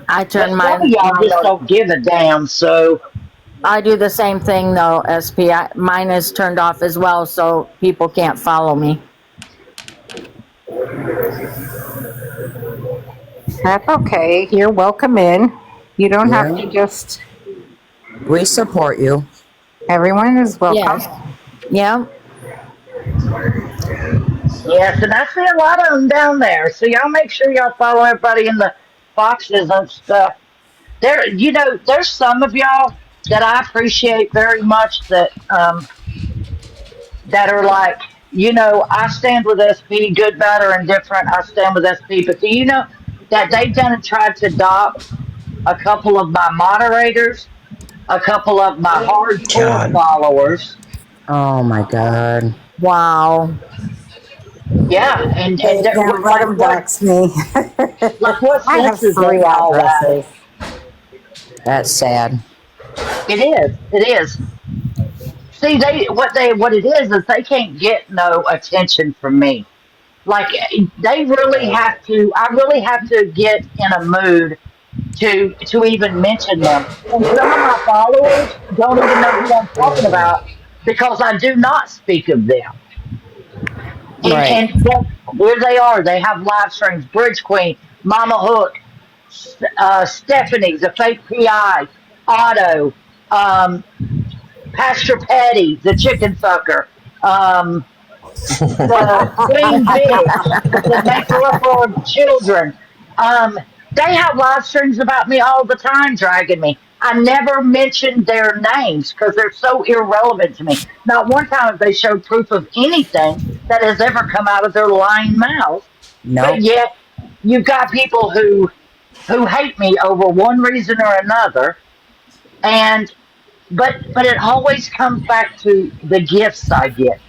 I But turn some of my y'all just no. don't give a damn. So I do the same thing though, SP. Mine is turned off as well, so people can't follow me. That's okay. You're welcome in. You don't have Yeah, to just, we support you. everyone is welcome. Yes. Yeah. yes, and I see a lot of them down there. So y'all make sure y'all follow everybody in the boxes and stuff. There, there's some of y'all that I appreciate very much that are like, I stand with SP, good, bad, or indifferent. I stand with SP. But do you know that they've done and tried to dox a couple of my moderators, a couple of my hardcore God. followers? Oh my God. Wow. Yeah, and Hey, Pam, let like them dox me. what I have sense is three in all that? addresses. That's sad. It is. It is. See, what it is they can't get no attention from me. Like they really have to. I really have to get in a mood to even mention them. And some of my followers don't even know who I'm talking about because I do not speak of them. Right. And yet, here they are. They have live streams. Bridge Queen, Mama Hook, Stephanie's a fake PI, Otto, um, Pastor Petty, the chicken sucker, the Queen Bitch, the maker of our children. Um, they have live streams about me all the time, dragging me. I never mentioned their names because they're so irrelevant to me. Not one time have they showed proof of anything that has ever come out of their lying mouths. But Nope. yet, you've got people who hate me over one reason or another, and but it always comes back to the gifts I get.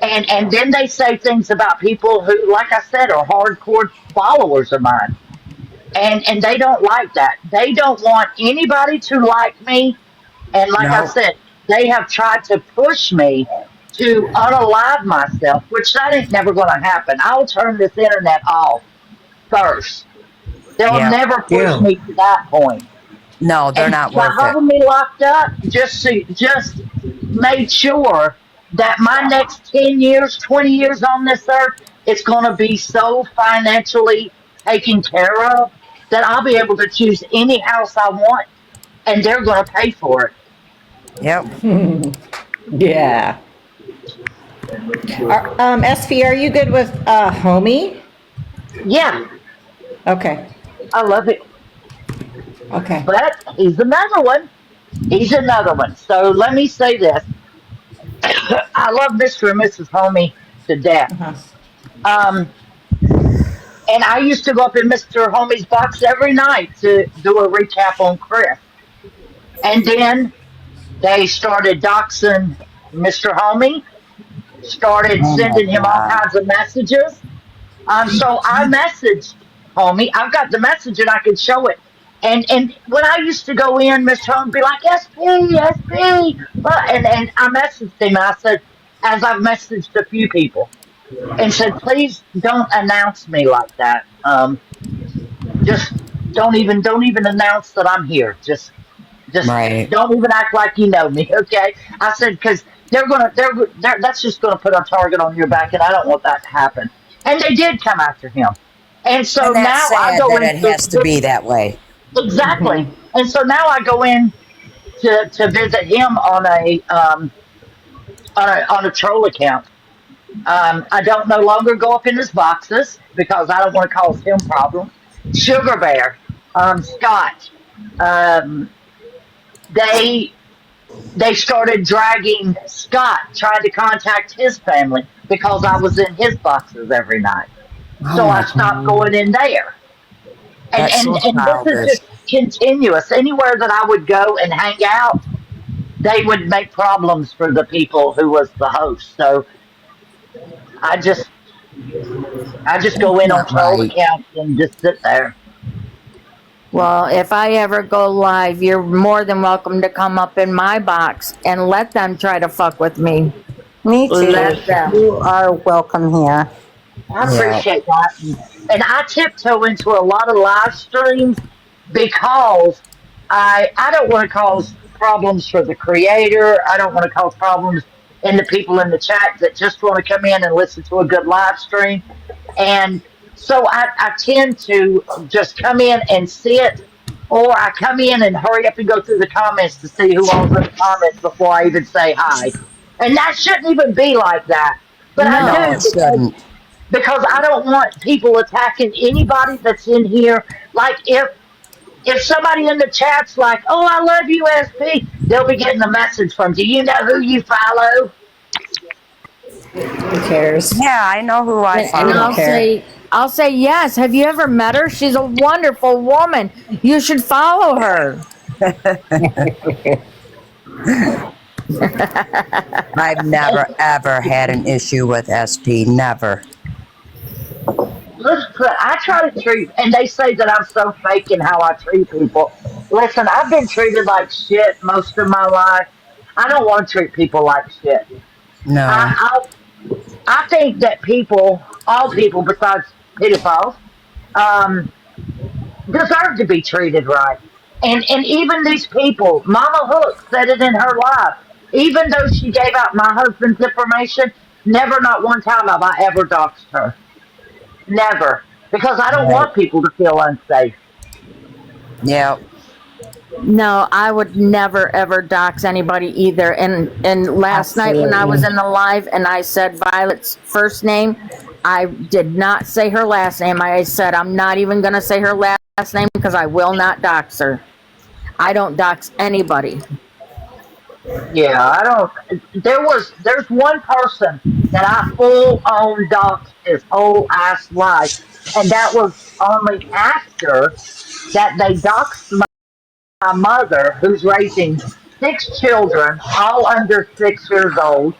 And then they say things about people who, like I said, are hardcore followers of mine, and they don't like that. They don't want anybody to like me. And like I Nope. said, they have tried to push me to unalive myself, which that ain't never going to happen. I'll turn this internet off first. They'll Yeah. never push Yeah. me to that point. No, they're And not by worth it. having me locked up, just made sure that my next 10 years, 20 years on this earth, it's going to be so financially taken care of that I'll be able to choose any house I want, and they're going to pay for it. Yep. Yeah. SV, are you good with homie? Yeah, Okay. I love it. Okay. But he's another one. He's another one. So let me say this: I love Mr. and Mrs. Homie to death. Uh-huh. Um, And I used to go up in Mr. Homie's box every night to do a recap on Chris. And then they started doxing Mr. Homie, started Oh my sending him all God. kinds of messages. So I messaged Homie. I've got the message and I can show it. And when I used to go in, Mr. Homie would be like, SP, SP. And I messaged him and I said, as I've messaged a few people, and said, please don't announce me like that. Just don't even announce that I'm here. Just Right. don't even act like you know me, okay? I said because they're that's just gonna put a target on your back, and I don't want that to happen. And they did come after him, and so And that's now I sad go that in it has to be that way. exactly, and so now I go in to visit him on a troll account. I don't no longer go up in his boxes because I don't want to cause him problems. Sugar Bear, Scott, um, they they started dragging Scott, trying to contact his family because I was in his boxes every night. Oh So I my stopped God. going in there. And That's and so and this is childish. just continuous. Anywhere that I would go and hang out, they would make problems for the people who was the host. So I just I just go That's in on not troll right. accounts and just sit there. Well, if I ever go live, you're more than welcome to come up in my box and let them try to fuck with me. Me too. Let them. You are welcome here. I Yeah. appreciate that. And I tiptoe into a lot of live streams because I don't want to cause problems for the creator. I don't want to cause problems in the people in the chat that just want to come in and listen to a good live stream. And so I tend to just come in and sit, or I come in and hurry up and go through the comments to see who all's in the comments before I even say hi. And that shouldn't even be like that. But I No. No, do it shouldn't. because I don't want people attacking anybody that's in here. Like if somebody in the chat's like, "Oh, I love you, SP," they'll be getting a message from, "Do you know who you follow?" Who cares? Yeah, I know who I And don't follow. care. I'll say yes. Have you ever met her? She's a wonderful woman. You should follow her. I've never ever had an issue with SP. Never. I try to treat, and they say that I'm so fake in how I treat people. Listen, I've been treated like shit most of my life. I don't want to treat people like shit. No. I, I think that people, all people besides pedophiles, um, deserve to be treated right. And even these people, Mama Hook said it in her life. Even though she gave out my husband's information, never, not one time have I ever doxed her. Never. Because I don't Right. want people to feel unsafe. Yeah. No, I would never ever dox anybody either. And last night when I was in the live and I said Violet's first name, I did not say her last name. I said I'm not even going to say her last name because I will not dox her. I don't dox anybody. Yeah, I don't. There's one person that I full on doxed his whole ass life, and that was only after that they doxed my mother, who's raising 6 children, all under 6 years old,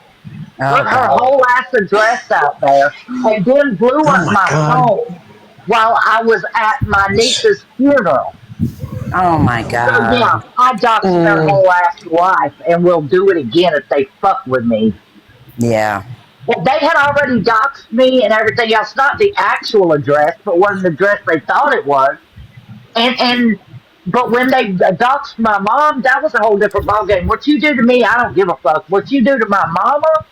Oh put her God. whole ass address out there, and then blew up my phone while I was at my niece's funeral. Oh my So yeah, God. I doxed their whole ass life, and will do it again if they fuck with me. Yeah. Well, they had already doxed me and everything else, not the actual address, but what an address they thought it was. And but when they doxed my mom, that was a whole different ballgame. What you do to me, I don't give a fuck. What you do to my mama,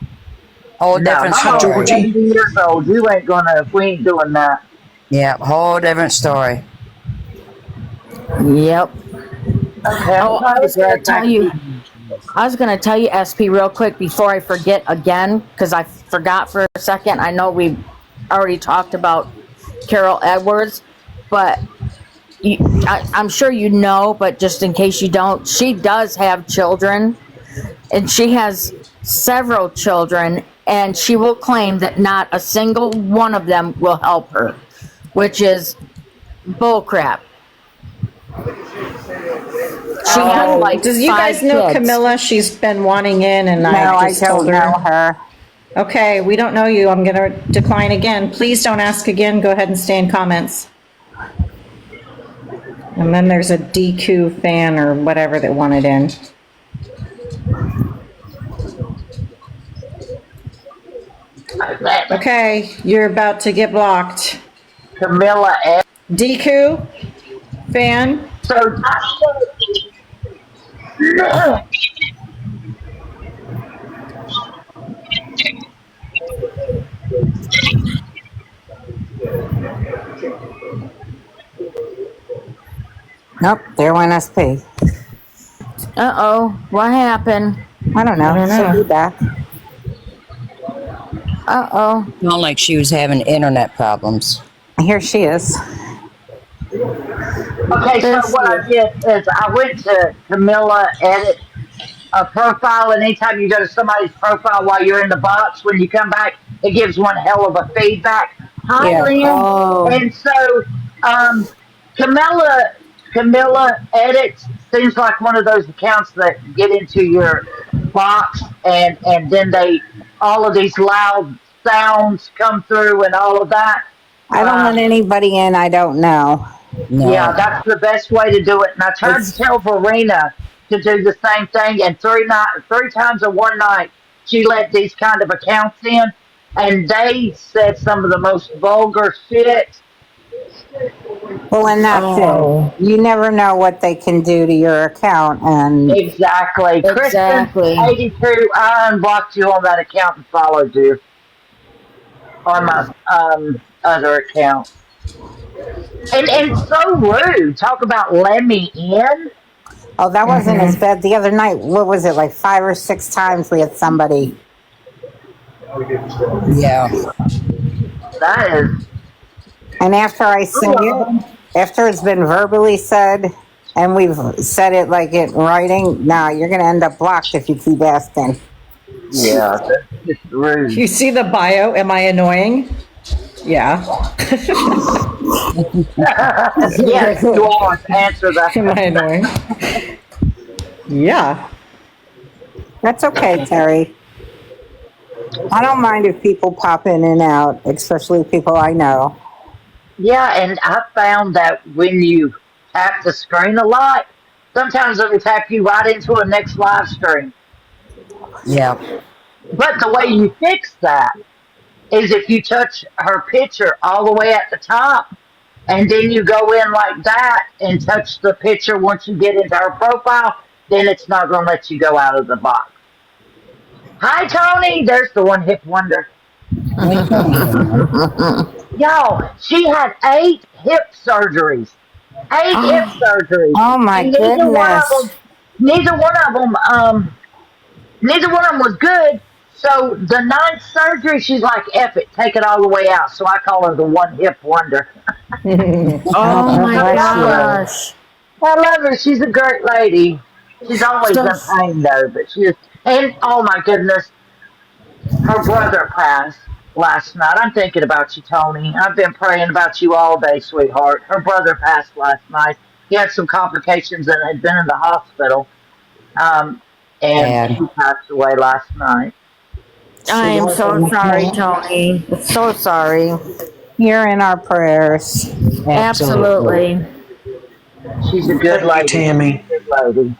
Whole no, different my mama's story. 70 years old. You ain't gonna. We ain't doing that. Yeah. Whole different story. Yep. Okay, I'm Oh, trying to get back to you. I was going to tell you, SP, real quick before I forget again, because I forgot for a second. I know we already talked about Carol Edwards, but I'm sure you know, but just in case you don't, she does have children, and she has several children, and she will claim that not a single one of them will help her, which is bullcrap. She has like Does you 5 guys know kids. Camilla? She's been wanting in, and No, I I just told don't her. know her. Okay, we don't know you. I'm going to decline again. Please don't ask again. Go ahead and stay in comments. And then there's a DQ fan or whatever that wanted in. Okay, you're about to get blocked. Camilla F. DQ fan. So Nope, there went SP. Uh-oh, what happened? I don't know. don't know. She'll be back. Uh-oh. Not like she was having internet problems. Here she is. Okay, so what I did is I went to Camilla, edit a profile, and anytime you go to somebody's profile while you're in the box, when you come back, it gives one hell of a feedback. Hi, Yeah. Lynn. Oh. And so, Camilla edits seems like one of those accounts that get into your box, and then all of these loud sounds come through and all of that. I don't want anybody in I don't know. No. Yeah, that's the best way to do it. And I tried to tell Verena to do the same thing, and three times in one night she let these kind of accounts in, and they said some of the most vulgar shit. Well, and that's Oh. it. You never know what they can do to your account, and Exactly. Exactly. Kristen 82, I unblocked you on that account and followed you on my other account. And so rude. Talk about let me in. oh, that wasn't as bad the other night. What was it, like 5 or 6 times we had somebody? Yeah. That is And after I say it, after it's been verbally said, and we've said it like in writing, nah, you're going to end up blocked if you keep asking. yeah, that's just rude. You see the bio? Am I annoying? Yeah. Yes, you are. Answer that. Am I annoying? Yeah. That's okay, Terry. I don't mind if people pop in and out, especially people I know. Yeah, and I found that when you tap the screen a lot, sometimes it'll tap you right into a next live stream. Yeah. But the way you fix that is if you touch her picture all the way at the top, and then you go in like that and touch the picture once you get into her profile, then it's not going to let you go out of the box. Hi, Tony. There's the one hip wonder. Y'all, she had 8 hip surgeries. 8 hip surgeries. Oh, my And goodness. neither one of them was good. So the 9th surgery, she's like, F it, take it all the way out. So I call her the one hip wonder. Oh my bless you. gosh. I love her. She's a great lady. She's always in pain though, but she is. And oh my goodness, her brother passed last night. I'm thinking about you, Tony. I've been praying about you all day, sweetheart. Her brother passed last night. He had some complications and had been in the hospital. And Sad. he passed away last night. I am so sorry, Tony. So sorry. You're in our prayers. Absolutely. She's a good lady. Tammy. Good lady.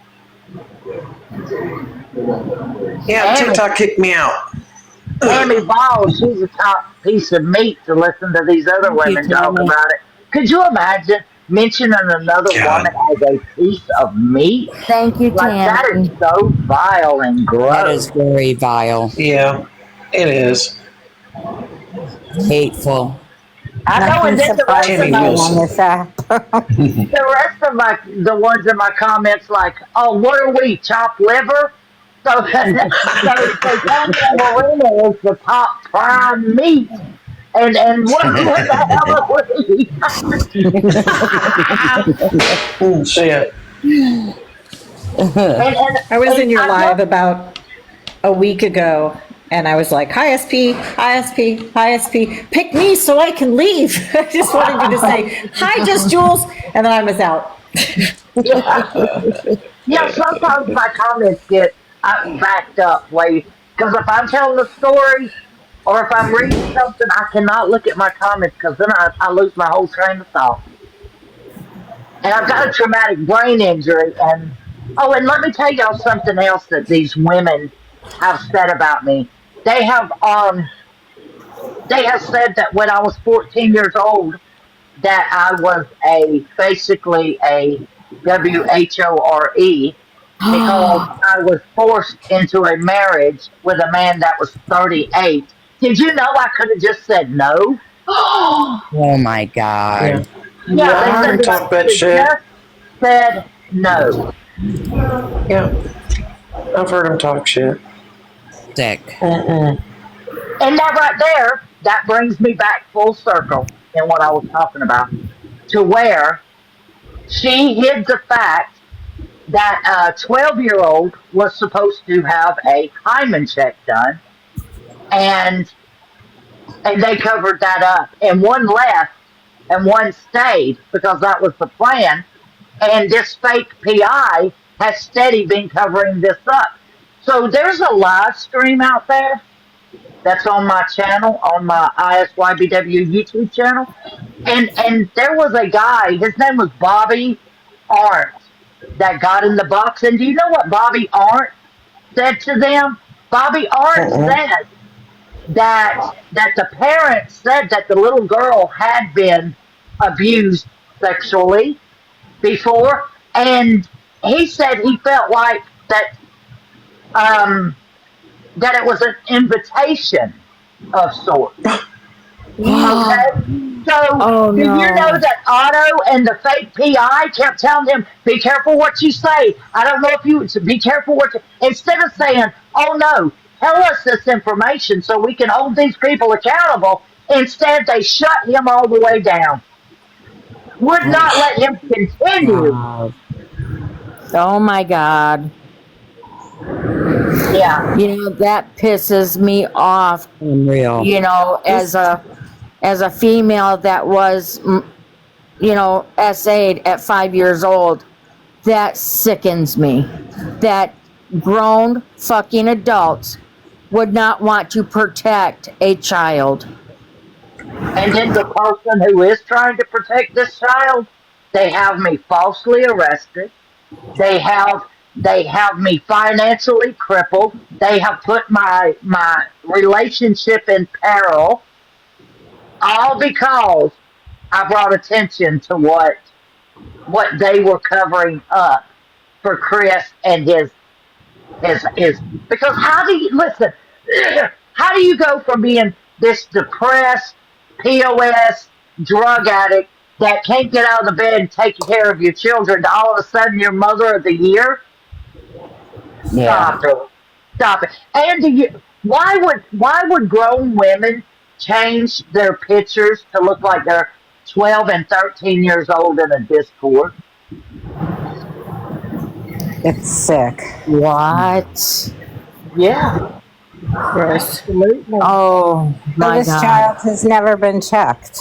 Yeah, TikTok kicked me out. Tammy Ball, she's a top piece of meat to listen to these other women talk Tammy. about it. Could you imagine mentioning another God. woman as a piece of meat? Thank you, Like, that Tammy. is so vile and That gross. is very vile. Yeah, it is. Hateful. I know, and then the rest Tammy of my, Wilson. On this app. the rest of my, the ones in my comments like, oh, what are we, chopped liver? So, Tanya Marina is the top prime meat. And what the hell are we? Shit. I was in your I live love- about a week ago, and I was like, hi, SP, hi, SP, hi, SP, pick me so I can leave. I just wanted you to say, hi, Just Jules, and then I was out. Yeah, sometimes my comments get backed up way because if I'm telling a story or if I'm reading something, I cannot look at my comments because then I lose my whole train of thought. And I've got a traumatic brain injury. And and let me tell y'all something else that these women have said about me. They have said that when I was 14 years old, that I was basically a WHORE because I was forced into a marriage with a man that was 38. Did you know I could have just said no? Oh my God. Yeah, I they heard him said talk I that could shit. just said no. Yeah, I've heard him talk shit. Sick. And that right there, that brings me back full circle in what I was talking about, to where she hid the fact that a 12-year-old was supposed to have a hymen check done, and they covered that up, and one left and one stayed because that was the plan, and this fake PI has steady been covering this up. So there's a live stream out there that's on my channel, on my ISYBW YouTube channel, and there was a guy, his name was Bobby Arndt, that got in the box. And do you know what Bobby Arndt said to them? Bobby Arndt said that the parents said that the little girl had been abused sexually before, and he said he felt like um, that it was an invitation of sorts. Okay, so Oh do you know no. that Otto and the fake PI kept telling him, "Be careful what you say." I don't know if you be careful what you, instead of saying, "Oh no, tell us this information so we can hold these people accountable." Instead, they shut him all the way down. Would not let him continue. Wow. Oh my God. Yeah, You know, that pisses me off, Unreal. you know, as a female that was, you know, SA'd at 5 years old. That sickens me. That grown fucking adults would not want to protect a child. and then the person who is trying to protect this child, they have me falsely arrested. They have they have me financially crippled. They have put my relationship in peril, all because I brought attention to what they were covering up for Chris and his because how do you listen? How do you go from being this depressed POS drug addict that can't get out of the bed and take care of your children to all of a sudden you're mother of the year? Yeah. Stop it. Stop it. And do you why would grown women change their pictures to look like they're 12 and 13 years old in a Discord? It's sick. What? Yeah, Gross. absolutely. Oh So my this God. child has never been checked.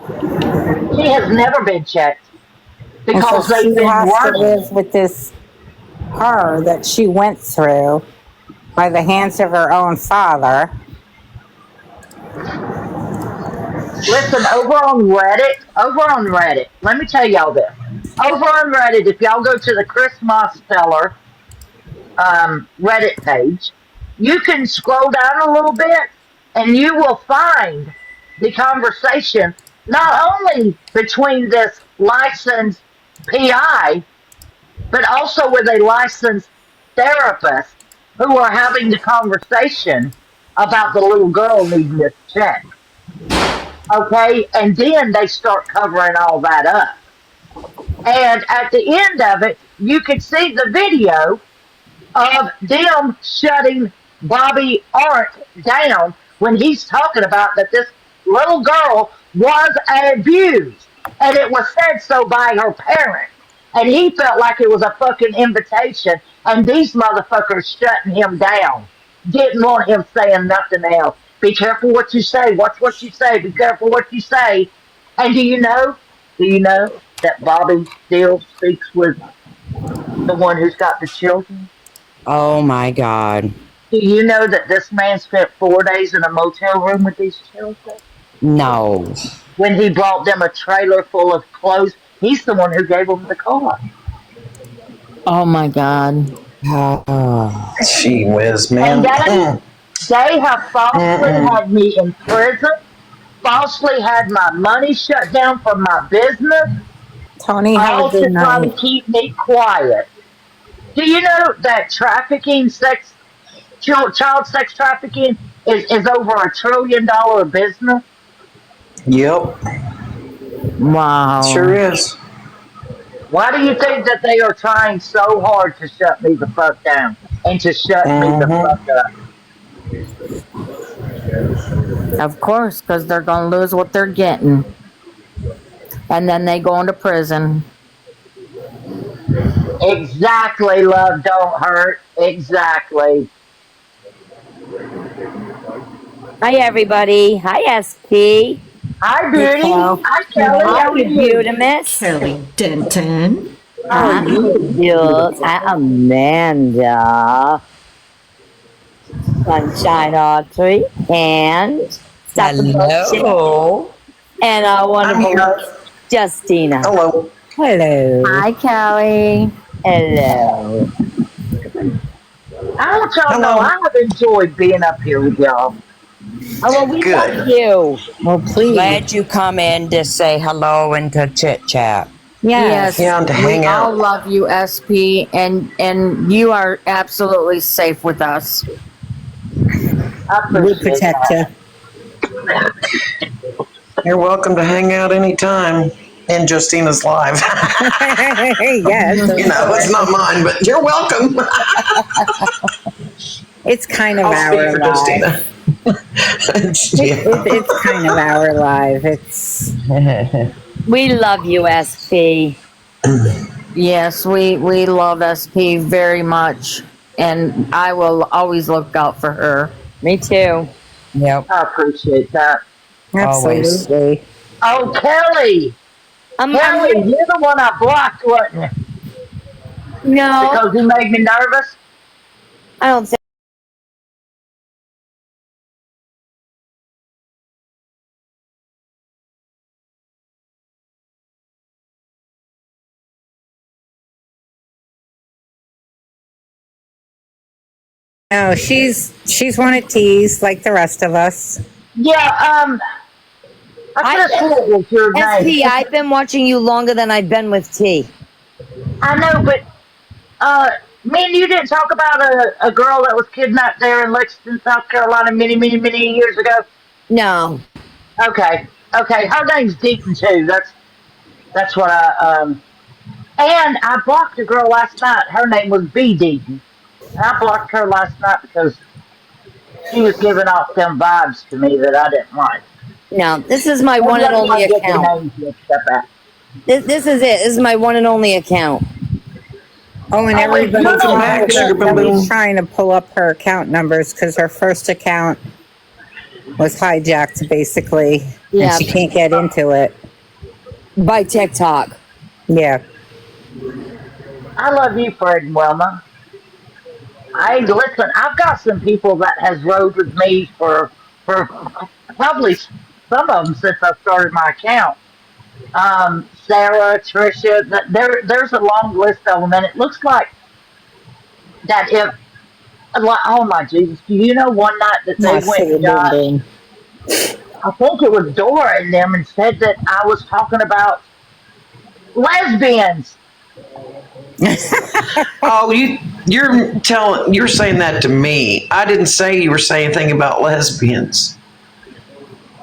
She has never been checked And so because she they've been has to working. live with this horror that she went through by the hands of her own father. Listen, over on Reddit, let me tell y'all this. Over on Reddit, if y'all go to the Chris Mosteller Reddit page, you can scroll down a little bit and you will find the conversation not only between this licensed PI, but also with a licensed therapist who are having the conversation about the little girl needing this check. Okay, and then they start covering all that up. And at the end of it, you can see the video of them shutting Bobby Arndt down when he's talking about that this little girl was abused. And it was said so by her parents. And he felt like it was a fucking invitation. And these motherfuckers shutting him down. Didn't want him saying nothing else. Be careful what you say. Watch what you say. Be careful what you say. And do you know that Bobby still speaks with the one who's got the children? Oh my God. Do you know that this man spent 4 days in a motel room with these children? No. When he brought them a trailer full of clothes, he's the one who gave them the car. Oh my God. Oh. Gee whiz, And man. they have falsely had me in prison, falsely had my money shut down from my business, Tony, have a all to good try to night. keep me quiet. Do you know that child sex trafficking is over $1 trillion business? Yep, Wow. sure is. Why do you think that they are trying so hard to shut me the fuck down and to shut me the fuck up? Of course, because they're going to lose what they're getting. And then they go into prison. Exactly, love don't hurt. Exactly. Hi, everybody. Hi, SP. Hi, Beauty. Cal. Hi, Kelly. How How are you, you? Beautimus? Kelly Denton. Hi, Jules. Hi, Amanda. Sunshine Autry. And Hello. And our I'm wonderful here. host, Justina. Hello. Hello. Hi, Kelly. Hello. I want y'all to know Hello. I have enjoyed being up here with y'all. Oh, well, we Good. love you. Well, please. Glad you come in to say hello and to chit chat. Yes. Yeah, and to we hang all out. love you, SP, and you are absolutely safe with us. I We appreciate protect that. you. You're welcome to hang out anytime in Justina's live. Yes. You know, it's not mine, but you're welcome. It's kind of I'll speak our for life. Justina. Yeah. It's kind of our life. It's We love you, SP. Yes, we love SP very much, and I will always look out for her. Me too. Yep. I appreciate that. Always. absolutely. Oh, Kelly. Kelly, you're the one I blocked, wasn't it? No, Because you made me nervous? I don't think. No, she's one of T's like the rest of us. Yeah, I could have sworn it was your name. SP, I've been watching you longer than I've been with T. I know, but me and you didn't talk about a girl that was kidnapped there in Lexington, South Carolina, many, many, many years ago. No. Okay, her name's Deaton too. That's what and I blocked a girl last night. Her name was B Deaton. And I blocked her last night because she was giving off them vibes to me that I didn't like. No, this is my one and only Get the account. names mixed up at. This is it. This is my one and only account. Oh, and Oh, wait, everybody's welcome back, Sugar Boom Boom. trying to pull up her account numbers because her first account was hijacked, basically. Yeah. And she can't get into it. By TikTok. Yeah. I love you, Fred and Wilma. Listen, I've got some people that has rode with me for probably some of them since I started my account. Sarah, Tricia, there's a long list of them, and it looks like that if, like, oh my Jesus, do you know one night that they Not went Sugar and got, Boom I think it was Dora and them, and said that I was talking about lesbians. Oh, you're saying that to me. I didn't say you were saying anything about lesbians.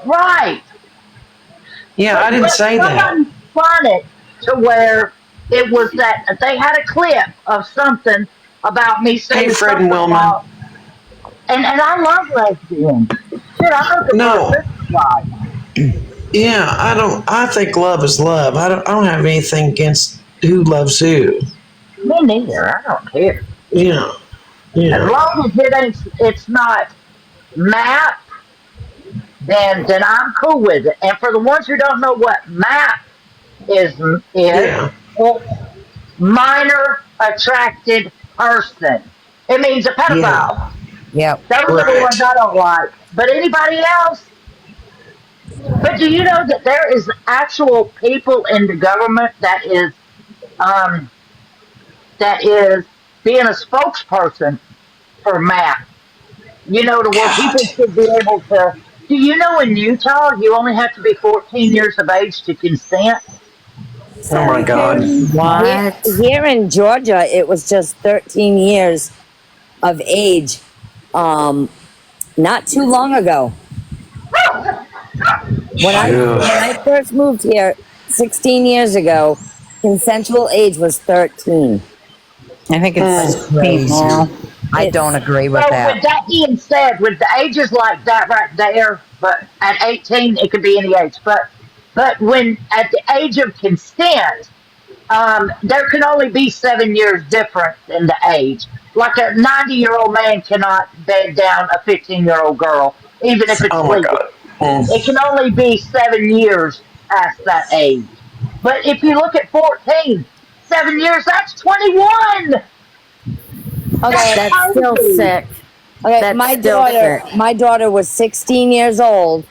Right. Yeah, I didn't say that. Somebody spun it to where it was that they had a clip of something about me saying Hey, Fred and something Wilma. about, and I love lesbians. Shit, I'm looking No. for a sister guy. Yeah, I think love is love. I don't have anything against who loves who. Me neither. I don't care. Yeah. As Yeah. long as it's not MAP, then I'm cool with it. And for the ones who don't know what MAP is Yeah. it's minor attracted person. It means a pedophile. Yep. Those are the Right. ones I don't like. But anybody else? But do you know that there is actual people in the government that is being a spokesperson for MAP? You know, to where people should be able to. Do you know in Utah you only have to be 14 years of age to consent? Oh my God. What? Here in Georgia, it was just 13 years of age. Not too long ago. When I first moved here 16 years ago, consensual age was 13. I think it's crazy. now. I don't agree with So that. with that being said, with the ages like that right there, but at 18 it could be any age. But when at the age of consent, there can only be 7 years difference in the age. Like a 90-year-old man cannot bed down a 15-year-old girl, even if it's Oh my legal. God. Mm. It can only be 7 years past that age. But if you look at 14, 7 years, that's 21. Okay, That's still sick. okay. That's My still daughter was 16 years old,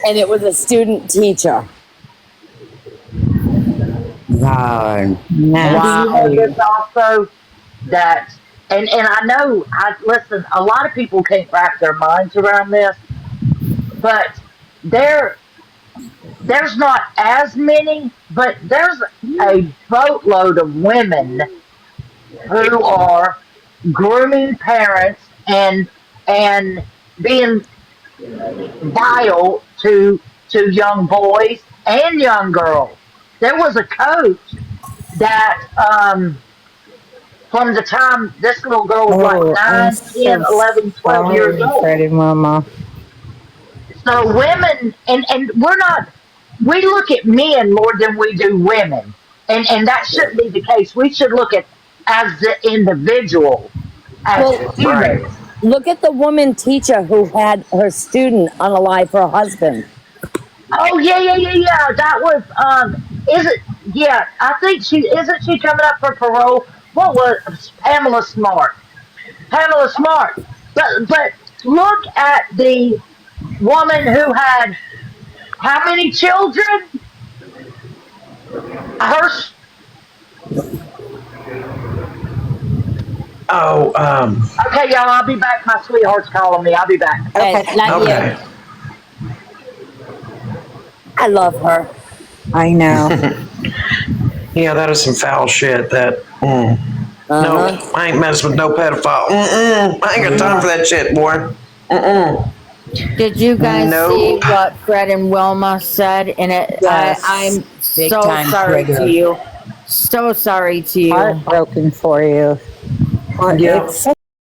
and it was a student teacher. God. And do you know this also that and I know, listen, a lot of people can't wrap their minds around this, but there's not as many, but there's a boatload of women who are grooming parents and being vile to young boys and young girls. There was a coach that from the time this little girl was like 9, 10, 11, 12 years old. Freddie Mama. So women, and we look at men more than we do women. And that shouldn't be the case. We should look at as the individual, as Well, humans. Right. Look at the woman teacher who had her student unalive her husband. Oh yeah. That was is it yeah, I think isn't she coming up for parole? What was Pamela Smart? Pamela Smart. But look at the woman who had how many children? Her Oh, okay, y'all, I'll be back. My sweetheart's calling me. I'll be back. Okay, love okay. you. I love her. I know. Yeah, that is some foul shit. That. No, I ain't messing with no pedophile. I ain't got time for that shit, boy. Did you guys No. see what Fred and Wilma said? And Yes. I'm Big so time sorry trigger. to you. So sorry to you. Heartbroken for you. Yeah. It's such